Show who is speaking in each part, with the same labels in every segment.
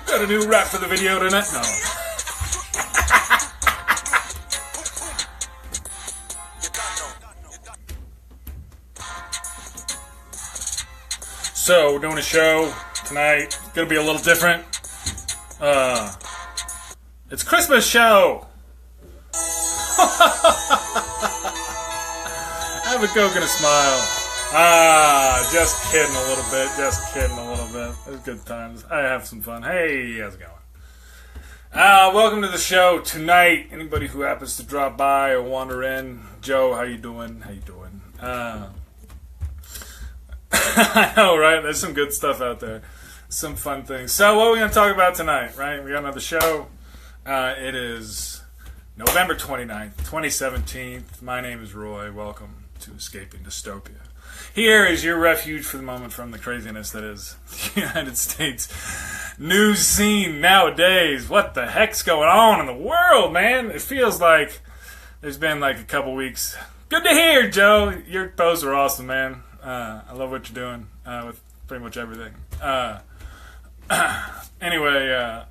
Speaker 1: Got a new rap for the video tonight? No. So, we're doing a show tonight. It's gonna be a little different. It's Christmas show! Have a Coke and a smile. Just kidding a little bit. It was good times. I have some fun. Hey, how's it going? Welcome to the show tonight. Anybody who happens to drop by or wander in. Joe, how you doing? I know, right? There's some good stuff out there. Some fun things. So, what are we going to talk about tonight, right? We got another show. It is November 29th, 2017. My name is Roy. Welcome to Escaping Dystopia. Here is your refuge for the moment from the craziness that is the United States news scene nowadays. What the heck's going on in the world, man? It feels like there's been like a couple weeks. Good to hear, Joe. Your posts are awesome, man. I love what you're doing with pretty much everything. Anyway,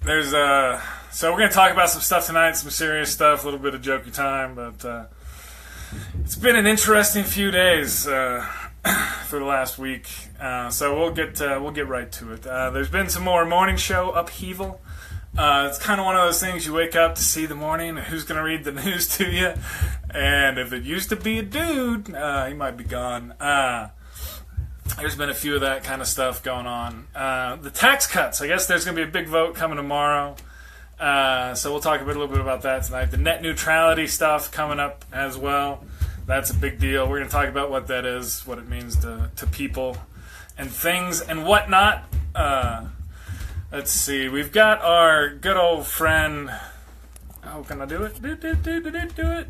Speaker 1: there's so we're gonna talk about some stuff tonight, some serious stuff, a little bit of jokey time, but it's been an interesting few days for the last week. So we'll get right to it. There's been some more morning show upheaval. It's kind of one of those things you wake up to see the morning, who's going to read the news to you, and if it used to be a dude, he might be gone. There's been a few of that kind of stuff going on. The tax cuts, I guess there's going to be a big vote coming tomorrow, so we'll talk a little bit about that tonight. The net neutrality stuff coming up as well. That's a big deal. We're going to talk about what that is, what it means to people and things and whatnot. Let's see. We've got our good old friend. Oh, can I do it? Do it.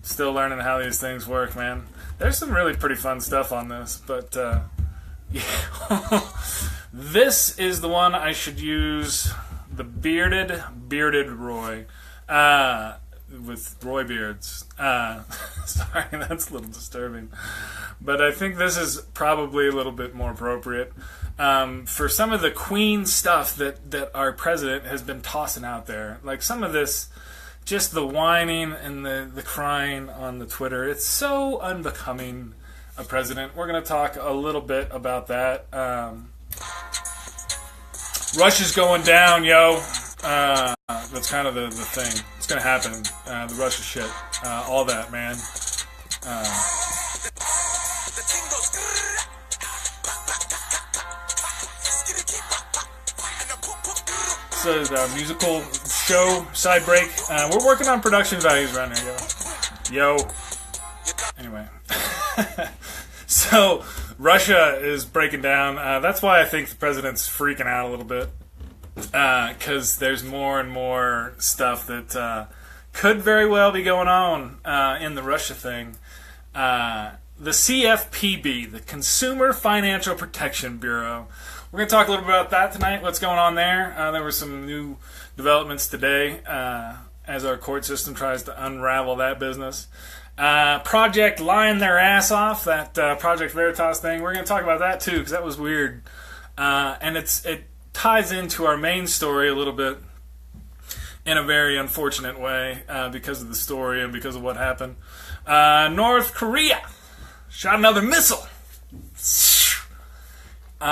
Speaker 1: Still learning how these things work, man. There's some really pretty fun stuff on this, but yeah. This is the one I should use. The bearded Roy. With Roy beards. Sorry, that's a little disturbing. But I think this is probably a little bit more appropriate. For some of the Queen stuff that our president has been tossing out there. Like some of this, just the whining and the crying on the Twitter. It's so unbecoming a president. We're going to talk a little bit about that. Russia's going down, yo. That's kind of the thing. It's going to happen. The Russia shit. All that, man. So the musical show side break. We're working on production values around here, yo. Anyway. So Russia is breaking down. That's why I think the president's freaking out a little bit. Because there's more and more stuff that could very well be going on in the Russia thing. The CFPB, the Consumer Financial Protection Bureau. We're going to talk a little bit about that tonight, what's going on there. There were some new developments today as our court system tries to unravel that business. Project lying their ass off, that Project Veritas thing. We're going to talk about that too, because that was weird. And it ties into our main story a little bit in a very unfortunate way because of the story and because of what happened. North Korea shot another missile. They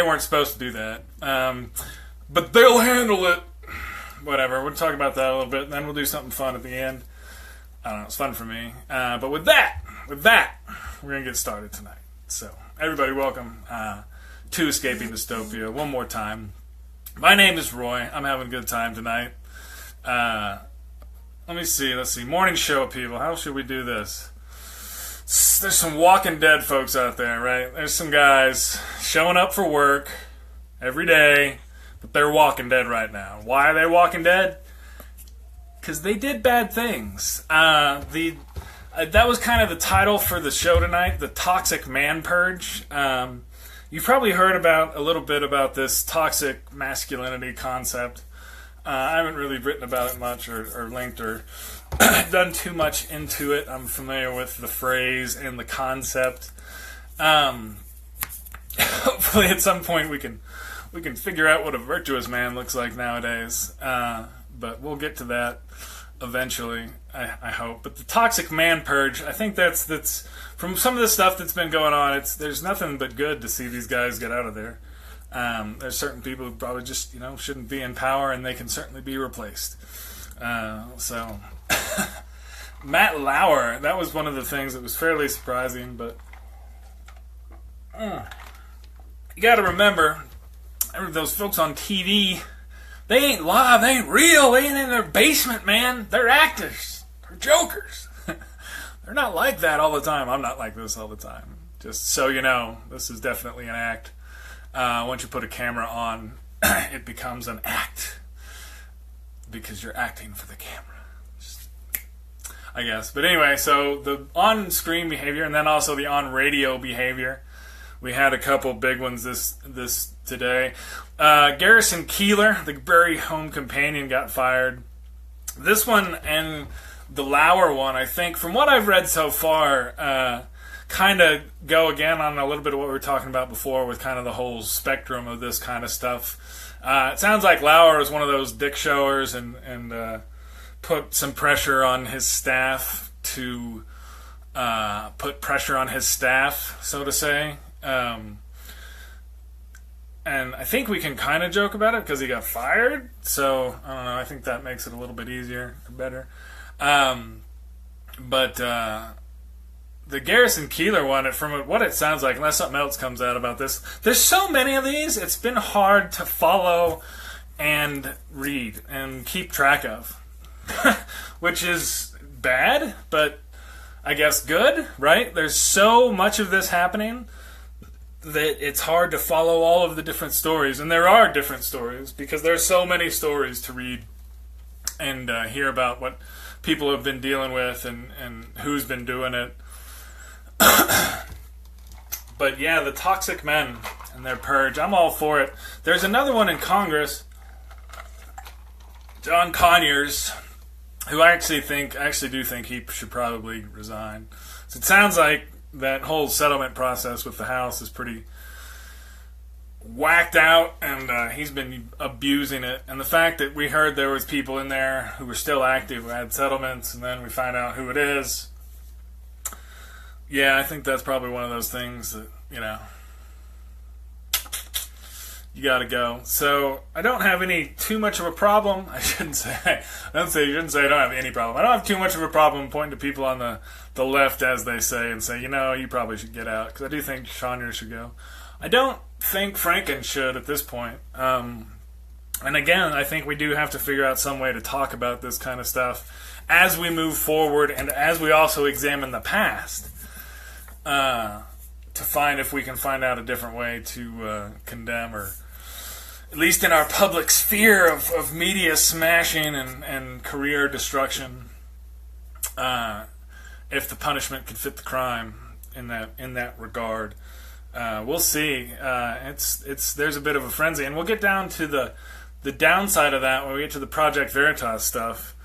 Speaker 1: weren't supposed to do that. But they'll handle it. Whatever. We'll talk about that a little bit, and then we'll do something fun at the end. I don't know. It's fun for me. But with that, we're going to get started tonight. So, everybody, welcome to Escaping Dystopia one more time. My name is Roy. I'm having a good time tonight. Let's see. Morning show, people. How should we do this? There's some Walking Dead folks out there, right? There's some guys showing up for work every day, but they're walking dead right now. Why are they walking dead? Because they did bad things. That was kind of the title for the show tonight, the Toxic Man Purge. You've probably heard a little bit about this toxic masculinity concept. I haven't really written about it much or linked or done too much into it. I'm familiar with the phrase and the concept. hopefully at some point we can figure out what a virtuous man looks like nowadays. But we'll get to that eventually, I hope. But the toxic man purge, I think that's from some of the stuff that's been going on. There's nothing but good to see these guys get out of there. There's certain people who probably just shouldn't be in power, and they can certainly be replaced. So Matt Lauer, that was one of the things that was fairly surprising. But you got to remember, those folks on TV, they ain't live, they ain't real, they ain't in their basement, man. They're actors. They're jokers. They're not like that all the time. I'm not like this all the time. Just so you know, this is definitely an act. Once you put a camera on, it becomes an act. Because you're acting for the camera. I guess. But anyway, so the on-screen behavior and then also the on-radio behavior. We had a couple big ones this today. Garrison Keillor, the Bury Home Companion, got fired. This one and the Lauer one, I think, from what I've read so far, kind of go again on a little bit of what we were talking about before with kind of the whole spectrum of this kind of stuff. It sounds like Lauer is one of those dick showers and put some pressure on his staff to put pressure on his staff, so to say. And I think we can kind of joke about it because he got fired. So, I don't know. I think that makes it a little bit easier or better. But the Garrison Keillor one, from what it sounds like, unless something else comes out about this, there's so many of these, it's been hard to follow and read and keep track of. Which is bad, but I guess good, right? There's so much of this happening that it's hard to follow all of the different stories. And there are different stories because there's so many stories to read and hear about what people have been dealing with and who's been doing it. But yeah, the toxic men and their purge, I'm all for it. There's another one in Congress, John Conyers, who I actually do think he should probably resign. So it sounds like that whole settlement process with the House is pretty whacked out, and he's been abusing it. And the fact that we heard there was people in there who were still active who had settlements, and then we find out who it is. Yeah, I think that's probably one of those things that, you gotta go. So I don't have too much of a problem. I shouldn't say I don't have any problem. I don't have too much of a problem pointing to people on the left, as they say, and say, you probably should get out, because I do think Conyers should go. I don't think Franken should at this point. And again, I think we do have to figure out some way to talk about this kind of stuff as we move forward and as we also examine the past, to find if we can find out a different way to condemn, or at least in our public sphere of media smashing and career destruction, if the punishment could fit the crime in that regard. We'll see. There's a bit of a frenzy, and we'll get down to the downside of that when we get to the Project Veritas stuff,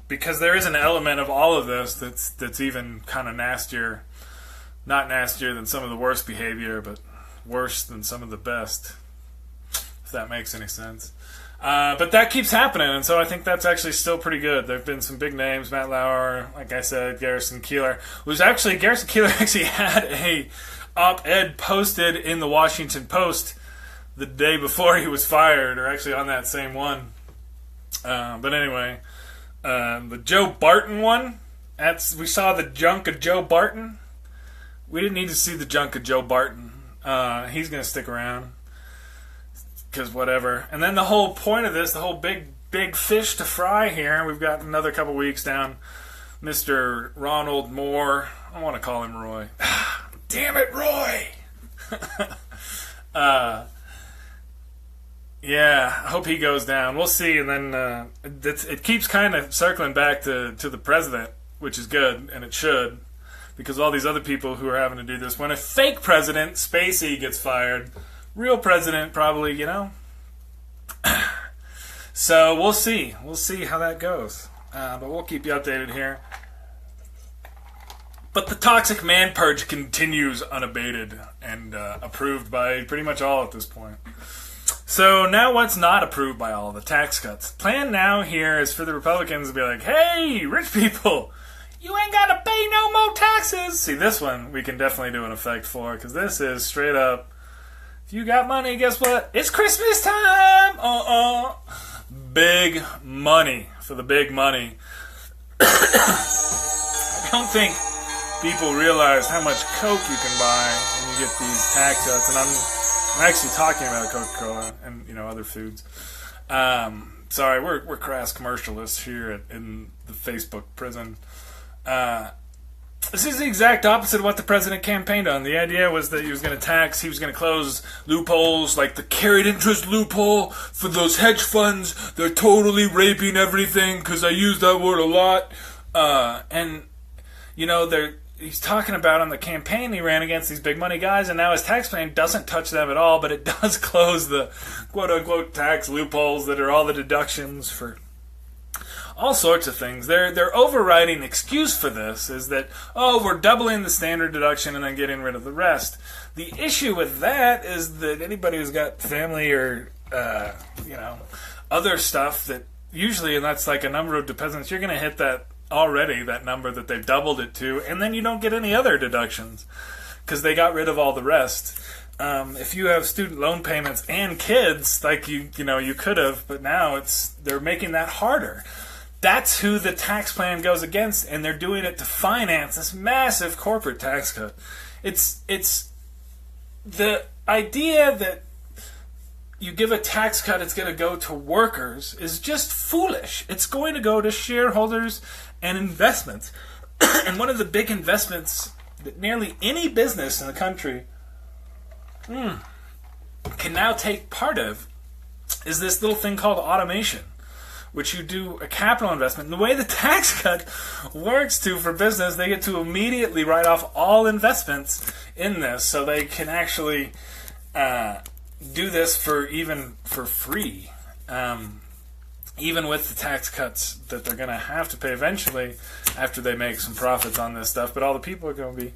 Speaker 1: because there is an element of all of this that's even kind of nastier. Not nastier than some of the worst behavior, but worse than some of the best, if that makes any sense. But that keeps happening, and so I think that's actually still pretty good. There have been some big names, Matt Lauer, like I said, Garrison Keillor. Garrison Keillor actually had a op-ed posted in the Washington Post the day before he was fired, or actually on that same one. But anyway, the Joe Barton one, we saw the junk of Joe Barton. We didn't need to see the junk of Joe Barton. He's going to stick around, because whatever. And then the whole point of this, the whole big fish to fry here, we've got another couple weeks down, Mr. Ronald Moore. I want to call him Roy. Damn it, Roy! Yeah, I hope he goes down. We'll see. And then it keeps kind of circling back to the president, which is good, and it should. Because all these other people who are having to do this, when a fake president, Spacey, gets fired, real president probably, So we'll see. We'll see how that goes. But we'll keep you updated here. But the toxic man purge continues unabated and approved by pretty much all at this point. So now what's not approved by all? The tax cuts. Plan now here is for the Republicans to be like, hey, rich people, you ain't got to pay no more taxes. See, this one we can definitely do an effect for, because this is straight up, if you got money, guess what? It's Christmas time! Big money for the big money. I don't think people realize how much Coke you can buy when you get these tax cuts, and I'm actually talking about Coca-Cola and other foods. Sorry, we're crass commercialists here in the Facebook prison. This is the exact opposite of what the president campaigned on. The idea was that he was going to close loopholes like the carried interest loophole for those hedge funds. They're totally raping everything because I use that word a lot. He's talking about on the campaign he ran against these big money guys, and now his tax plan doesn't touch them at all, but it does close the quote-unquote tax loopholes that are all the deductions for all sorts of things. Their overriding excuse for this is that, we're doubling the standard deduction and then getting rid of the rest. The issue with that is that anybody who's got family or, other stuff that usually, and that's like a number of dependents, you're going to hit that number that they've doubled it to, and then you don't get any other deductions because they got rid of all the rest. If you have student loan payments and kids, like you could have, but now they're making that harder. That's who the tax plan goes against, and they're doing it to finance this massive corporate tax cut. It's the idea that you give a tax cut, it's going to go to workers, is just foolish. It's going to go to shareholders and investments. And one of the big investments that nearly any business in the country can now take part of is this little thing called automation, which you do a capital investment. And the way the tax cut works for business, they get to immediately write off all investments in this, so they can actually do this for free, even with the tax cuts that they're going to have to pay eventually after they make some profits on this stuff. But all the people are going to be,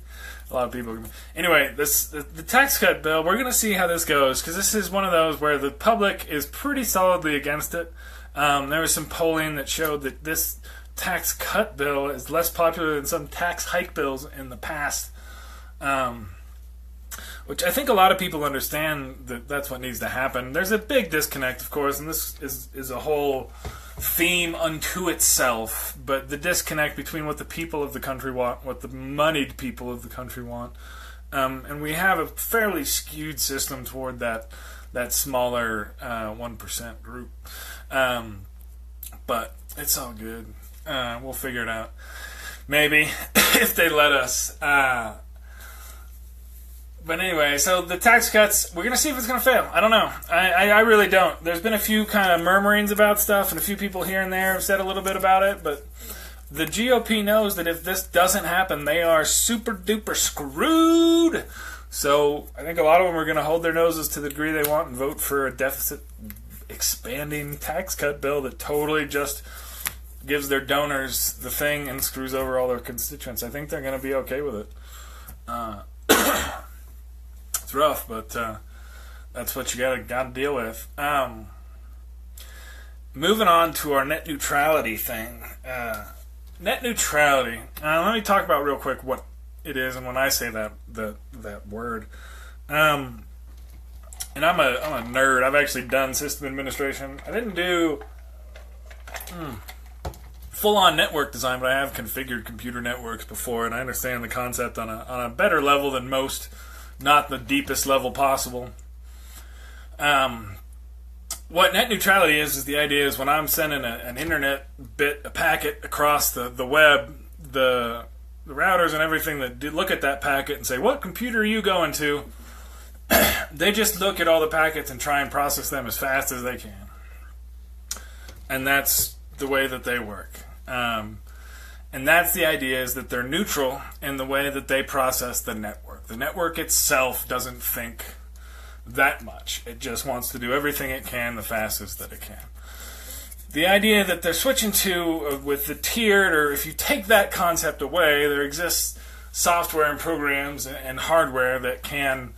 Speaker 1: a lot of people are going to be. Anyway, the tax cut bill, we're going to see how this goes, because this is one of those where the public is pretty solidly against it. There was some polling that showed that this tax cut bill is less popular than some tax hike bills in the past. Which I think a lot of people understand that that's what needs to happen. There's a big disconnect, of course, and this is a whole theme unto itself, but the disconnect between what the people of the country want, what the moneyed people of the country want, and we have a fairly skewed system toward that smaller 1% group. But it's all good. We'll figure it out. Maybe, if they let us. But anyway, so the tax cuts, we're going to see if it's going to fail. I don't know. I really don't. There's been a few kind of murmurings about stuff, and a few people here and there have said a little bit about it, but the GOP knows that if this doesn't happen, they are super duper screwed. So I think a lot of them are going to hold their noses to the degree they want and vote for a deficit expanding tax cut bill that totally just gives their donors the thing and screws over all their constituents. I think they're going to be okay with it. It's rough, but that's what you gotta deal with. Moving on to our net neutrality thing. Net neutrality. Let me talk about real quick what it is, and when I say that word. And I'm a nerd. I've actually done system administration. I didn't do full-on network design, but I have configured computer networks before, and I understand the concept on a better level than most, not the deepest level possible. What net neutrality is the idea is when I'm sending an internet a packet across the web, the routers and everything that look at that packet and say, what computer are you going to? They just look at all the packets and try and process them as fast as they can. And that's the way that they work. And that's the idea, is that they're neutral in the way that they process the network. The network itself doesn't think that much. It just wants to do everything it can the fastest that it can. The idea that they're switching to with the tiered, or if you take that concept away, there exists software and programs and hardware that can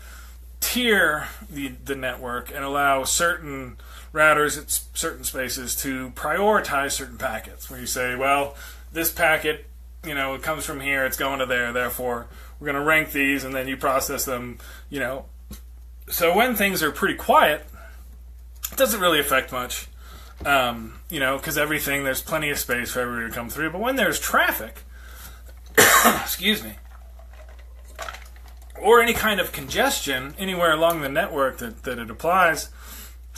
Speaker 1: tier the network and allow certain routers at certain spaces to prioritize certain packets. Where you say, well, this packet, it comes from here, it's going to there, therefore we're going to rank these, and then you process them, So when things are pretty quiet, it doesn't really affect much, because there's plenty of space for everybody to come through. But when there's traffic, excuse me, or any kind of congestion anywhere along the network that it applies,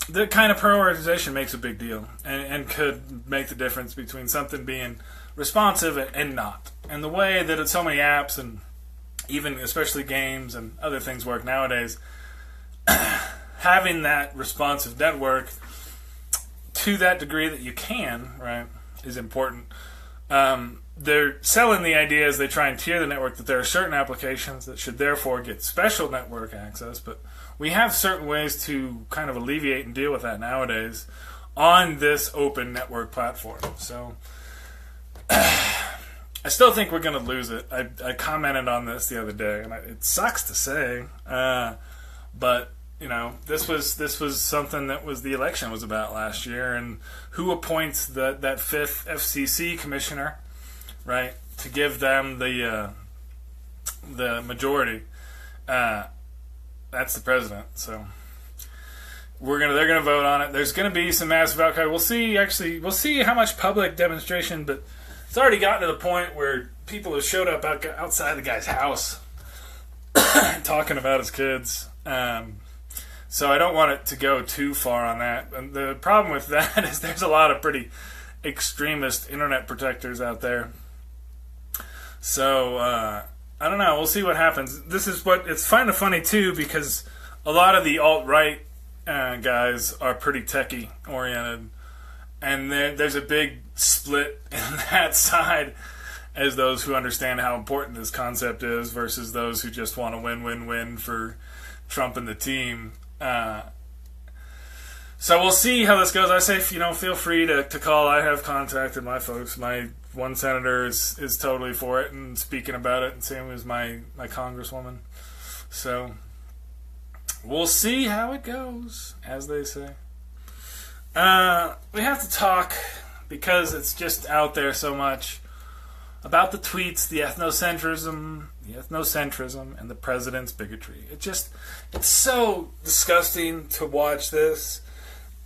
Speaker 1: that kind of prioritization makes a big deal and could make the difference between something being responsive and not. And the way that so many apps and even especially games and other things work nowadays, having that responsive network to that degree that you can, right, is important. They're selling the idea as they try and tier the network that there are certain applications that should therefore get special network access, but we have certain ways to kind of alleviate and deal with that nowadays on this open network platform. So I still think we're going to lose it. I commented on this the other day, and it sucks to say, but this was something that was the election was about last year, and who appoints that fifth FCC commissioner, right, to give them the majority? That's the president. So they're gonna vote on it. There's gonna be some massive outcry. We'll see how much public demonstration, but it's already gotten to the point where people have showed up outside the guy's house talking about his kids. So I don't want it to go too far on that. And the problem with that is there's a lot of pretty extremist internet protectors out there. So I don't know. We'll see what happens. It's kind of funny too, because a lot of the alt-right guys are pretty techie oriented, and there's a big split in that side as those who understand how important this concept is versus those who just want to win for Trump and the team. So we'll see how this goes. I say, feel free to call. I have contacted my folks. My one senator is totally for it and speaking about it, and same as my congresswoman. So we'll see how it goes, as they say. We have to talk, because it's just out there so much, about the tweets, the ethnocentrism, and the president's bigotry. It's so disgusting to watch this.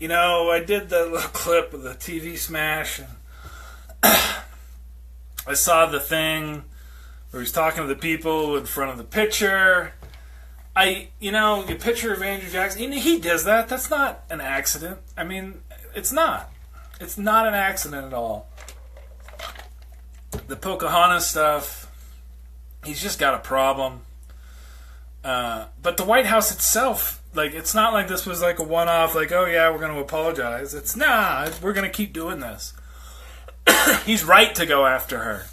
Speaker 1: I did that little clip of the TV smash, and I saw the thing where he's talking to the people in front of the picture. The picture of Andrew Jackson, he does that. That's not an accident. I mean, it's not. It's not an accident at all. The Pocahontas stuff, he's just got a problem. But the White House itself, it's not like this was like a one-off, oh yeah, we're going to apologize. We're going to keep doing this. He's right to go after her.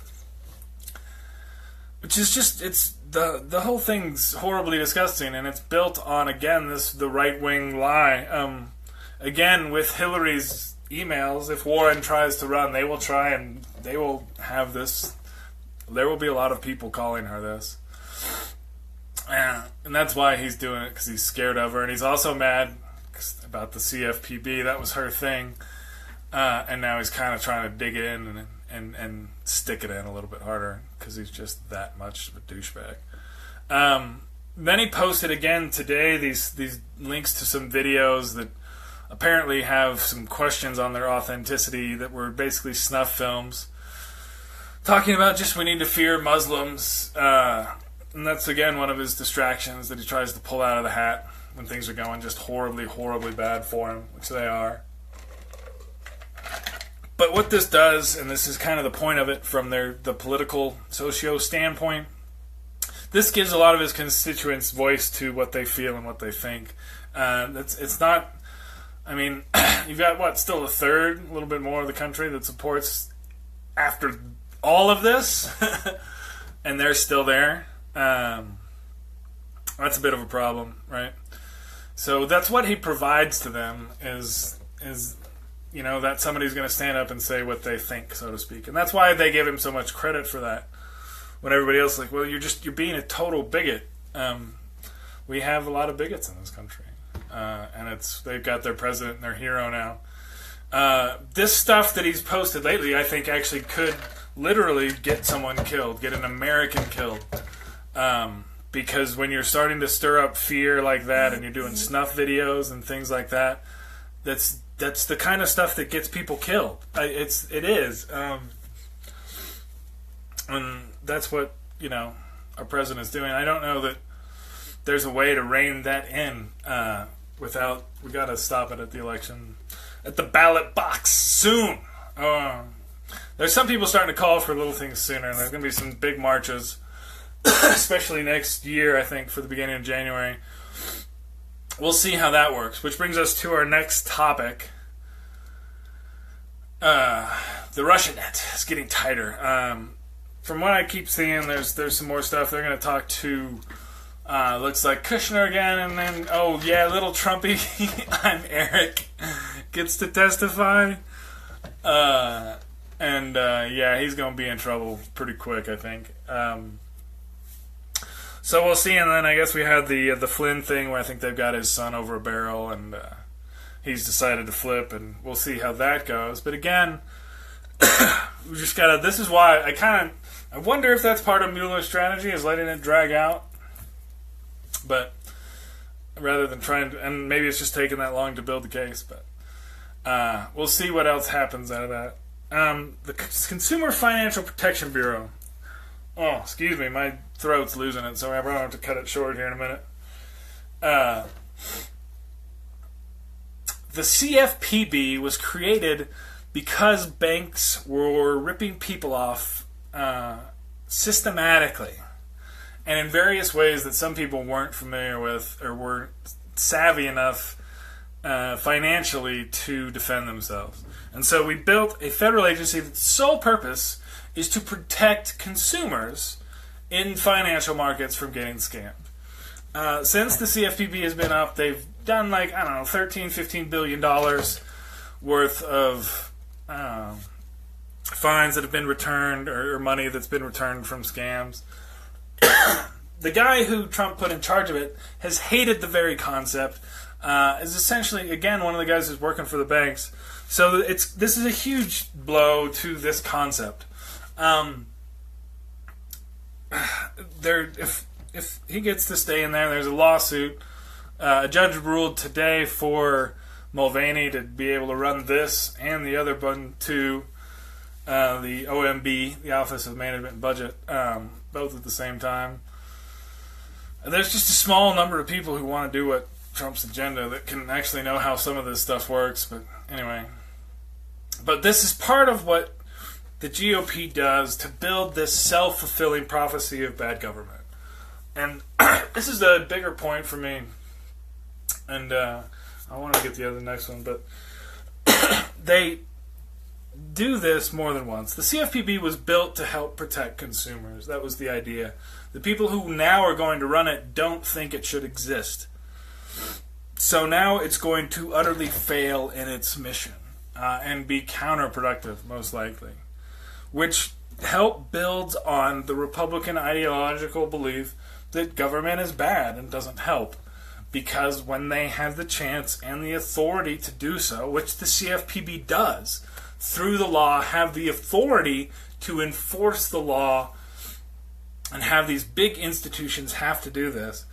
Speaker 1: Which is just, the whole thing's horribly disgusting, and it's built on, again, the right-wing lie. Again, with Hillary's emails, if Warren tries to run, they will try and they will have this. There will be a lot of people calling her this. And that's why he's doing it, because he's scared of her. And he's also mad about the CFPB. That was her thing. And now he's kind of trying to dig it in and stick it in a little bit harder, because he's just that much of a douchebag. Then he posted again today these links to some videos that apparently have some questions on their authenticity that were basically snuff films, talking about just we need to fear Muslims. And that's, again, one of his distractions that he tries to pull out of the hat when things are going just horribly, horribly bad for him, which they are. But what this does, and this is kind of the point of it from the political socio standpoint, this gives a lot of his constituents voice to what they feel and what they think. It's not, you've got, still a third, a little bit more of the country that supports after all of this, and they're still there. That's a bit of a problem, right? So that's what he provides to them is that somebody's going to stand up and say what they think, so to speak. And that's why they give him so much credit for that. when everybody else is like, well, you're being a total bigot. We have a lot of bigots in this country, and they've got their president and their hero now. This stuff that he's posted lately, I think, actually could literally get someone killed, get an American killed. Because when you're starting to stir up fear like that, and you're doing snuff videos and things like that, that's the kind of stuff that gets people killed. It is, and that's what our president's doing. I don't know that there's a way to rein that in without. We got to stop it at the election, at the ballot box soon. There's some people starting to call for little things sooner, and there's going to be some big marches. Especially next year, I think, for the beginning of January. We'll see how that works. Which brings us to our next topic. The Russia net is getting tighter. From what I keep seeing, there's some more stuff. They're going to talk to, looks like Kushner again, and then, little Trumpy, I'm Eric, gets to testify. He's going to be in trouble pretty quick, I think. So we'll see, and then I guess we had the Flynn thing where I think they've got his son over a barrel, and he's decided to flip, and we'll see how that goes. But again, we just gotta. This is why I wonder if that's part of Mueller's strategy, is letting it drag out. But rather than trying to, and maybe it's just taking that long to build the case. But we'll see what else happens out of that. The Consumer Financial Protection Bureau. Oh, excuse me, my throat's losing it, so I probably have to cut it short here in a minute. The CFPB was created because banks were ripping people off systematically and in various ways that some people weren't familiar with or weren't savvy enough financially to defend themselves. And so we built a federal agency that's sole purpose is to protect consumers in financial markets from getting scammed. Since the CFPB has been up, they've done $13-15 billion worth of fines that have been returned or money that's been returned from scams. The guy who Trump put in charge of it has hated the very concept. Is essentially, again, one of the guys who's working for the banks. So this is a huge blow to this concept. If he gets to stay in there, there's a lawsuit. A judge ruled today for Mulvaney to be able to run this and the other one to the OMB, the Office of Management and Budget, both at the same time. There's just a small number of people who want to do what Trump's agenda that can actually know how some of this stuff works. But anyway, this is part of what the GOP does to build this self-fulfilling prophecy of bad government. And this is the bigger point for me. And I want to get the next one, but they do this more than once. The CFPB was built to help protect consumers. That was the idea. The people who now are going to run it don't think it should exist. So now it's going to utterly fail in its mission and be counterproductive, most likely. Which builds on the Republican ideological belief that government is bad and doesn't help. Because when they have the chance and the authority to do so, which the CFPB does, through the law, have the authority to enforce the law and have these big institutions have to do this.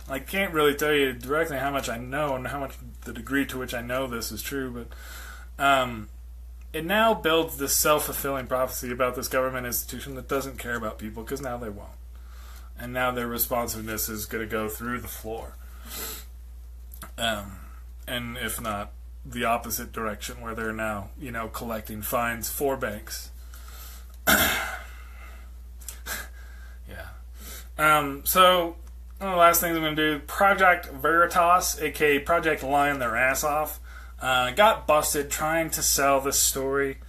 Speaker 1: I can't really tell you directly how much I know and how much the degree to which I know this is true, but it now builds this self-fulfilling prophecy about this government institution that doesn't care about people, because now they won't. And now their responsiveness is going to go through the floor. And if not, the opposite direction, where they're now, collecting fines for banks. Yeah. So, one of the last things I'm going to do, Project Veritas, aka Project Lying Their Ass Off, got busted trying to sell this story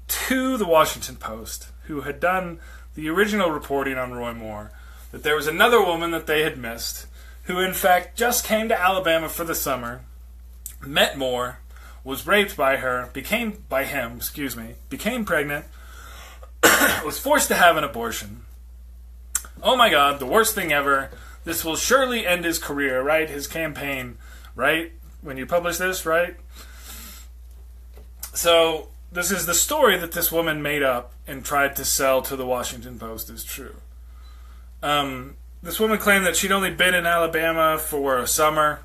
Speaker 1: to the Washington Post, who had done the original reporting on Roy Moore, that there was another woman that they had missed, who in fact just came to Alabama for the summer, met Moore, was raped by her, became pregnant, was forced to have an abortion. Oh my God, the worst thing ever. This will surely end his career, right? His campaign, right? When you publish this, right? So, this is the story that this woman made up and tried to sell to the Washington Post as true. This woman claimed that she'd only been in Alabama for a summer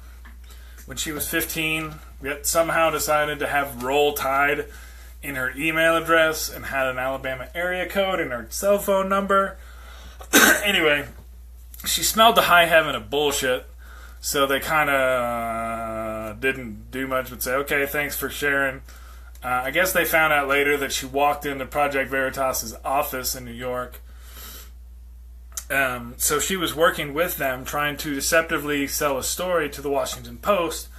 Speaker 1: when she was 15, yet somehow decided to have Roll Tide in her email address and had an Alabama area code in her cell phone number. Anyway, she smelled the high heaven of bullshit, so they kind of didn't do much but say, okay, thanks for sharing. I guess they found out later that she walked into Project Veritas's office in New York. So she was working with them, trying to deceptively sell a story to the Washington Post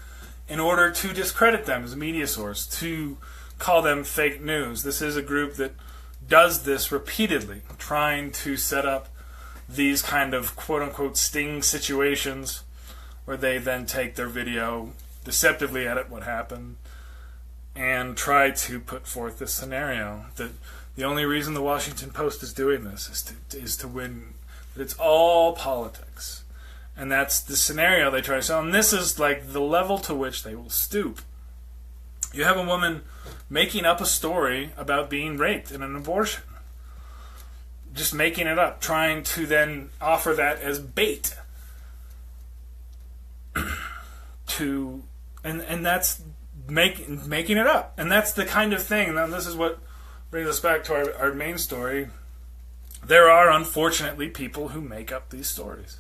Speaker 1: in order to discredit them as a media source, to call them fake news. This is a group that does this repeatedly, trying to set up these kind of quote-unquote sting situations where they then take their video, deceptively edit what happened, and try to put forth this scenario that the only reason the Washington Post is doing this is to win. That it's all politics. And that's the scenario they try to sell. And this is like the level to which they will stoop. You have a woman making up a story about being raped in an abortion. Just making it up, trying to then offer that as bait to, and that's making it up. And that's the kind of thing. Now this is what brings us back to our main story. There are unfortunately people who make up these stories.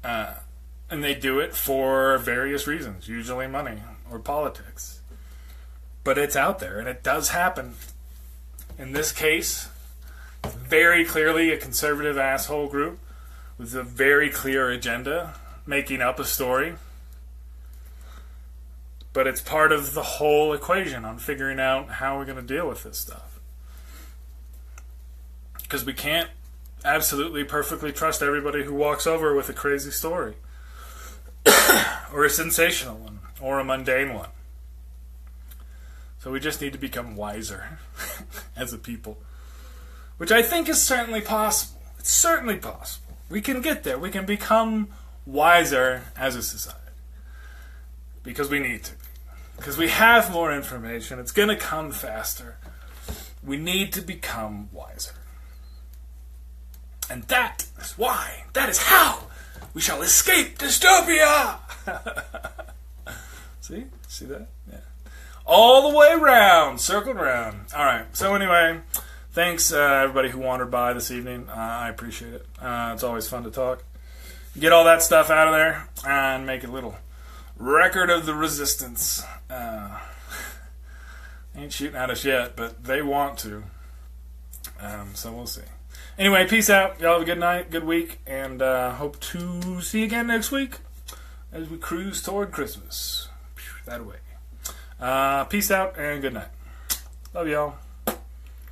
Speaker 1: And they do it for various reasons, usually money or politics. But it's out there, and it does happen. In this case, very clearly a conservative asshole group with a very clear agenda, making up a story. But it's part of the whole equation on figuring out how we're going to deal with this stuff. Because we can't absolutely perfectly trust everybody who walks over with a crazy story. Or a sensational one. Or a mundane one. So we just need to become wiser as a people. Which I think is certainly possible. It's certainly possible. We can get there. We can become wiser as a society. Because we need to be. Because we have more information. It's going to come faster. We need to become wiser. And that is why, that is how we shall escape dystopia! See that? Yeah. All the way around, circled around. Alright, so anyway, thanks everybody who wandered by this evening. I appreciate it. It's always fun to talk. Get all that stuff out of there and make a little record of the resistance. Ain't shooting at us yet, but they want to. So we'll see. Anyway, peace out. Y'all have a good night, good week, and hope to see you again next week as we cruise toward Christmas. That way. Peace out and good night. Love y'all.